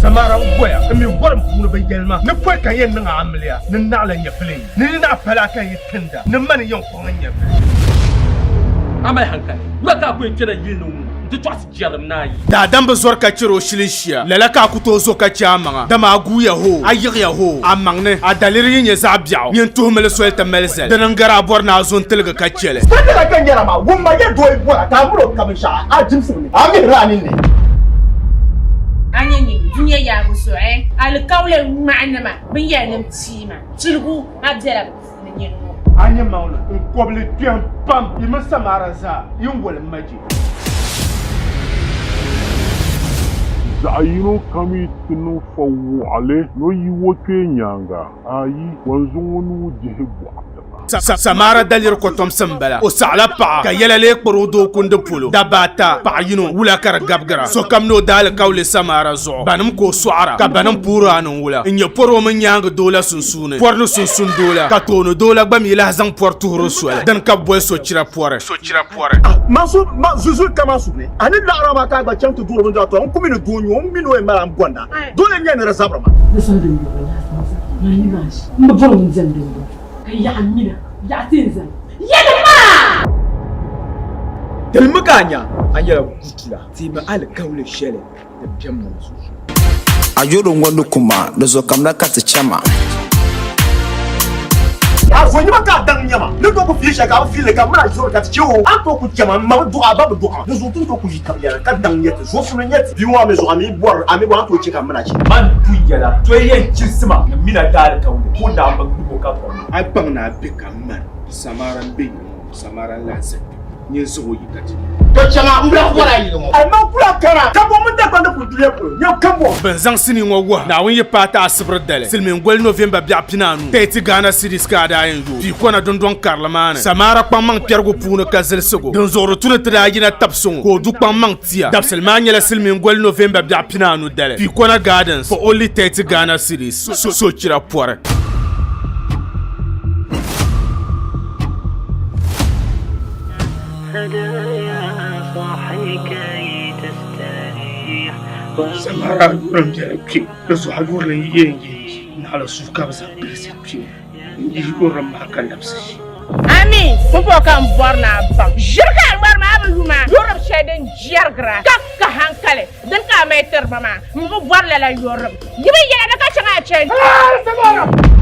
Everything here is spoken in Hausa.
Samara Boya, and me worm for the Yelma, no quick I am Amelia, no Nala in your plane, no Palaka in tender, no money young for in your I'm a hunker. Look up with you. Da dan bezor ka ciro shilishia lala ka kutozo ka chama da magu ya ho ayir ya ho amangne adaliri yin za biao yin tuhmel soelta melzel dan ngara bor na zon telga ka chele sanda kan yara ma wumma ya doy bora ta muro kamisha a jimsuni amin ranin ne anyani dunya ya guso al kawle ma'nama bin ya nam tima tilgu abdala ne anya mauna in koble tiam pam yima samara za yin wal maji Zaino kami tinu fawale no yiwo kenyanga ayi wanzunu jehebu Samara dalir ko tom sambala o sala pa ka yela le kporo do kunde polo dabata pa yino wula kar gabgara so kam no dal kawle Samara zo banam ko suara ka banam pura no wula nya poro man nyanga dola sunsune porno sunsun dola ka tono dola bam ila zang portu rosuala dan ka boy so chira pore masu zuzu kama sune ani la arama ka ba chantu duro ndo to on kumino dunyo on mino e mara mgonda dole nyane ra sabra ma nasandin ma ni bash mboro nzandin ya amina ya tinza ya dama dalmuganya anyara kutula tima al kawle shele da jamman su ayoron wani kuma da zo kamna ka ta chama so nyima ka dan nyama ne ko fi shaka fi le kamra zo ka ciwo a to ku jama ma do aba do ka zo tun to ku ji kamya ka dan yete zo funu yete bi wa me zo ami bor ami wa to ci kamra ci man tuyala to yen cisma mina dal ka ko da ba ko ka ko ai bang na be kamar samaran be samaran lanse ni zo yi kati to chama mbla fora yi mo ai ma kula kara ka bo mun da kan da ku dule ko yo kan bo ben zang sini ngwa na won ye pata asibr dele silmin gol November bia pinanu teti Ghana City skada yenjo fi kona dondon karlamane Samara pamang pergo puno kazel sego don zoro tuna tada yina tapson ko du pamang tia dabselman yela silmin gol November bia pinanu dele fi kona gardens for only 30 Ghana City so chira pore هدايا صاحي كي تستريح Samara ram jarabki rasu hadur lan yengi na su ka basa bilsipki yi goram hakan nafsi ami popo kan borna bam jirka bar ma abuma yoram sheden jargra ka hankale dan ka meter mama mu bor la yoram yibi ya da ka changa chen Samara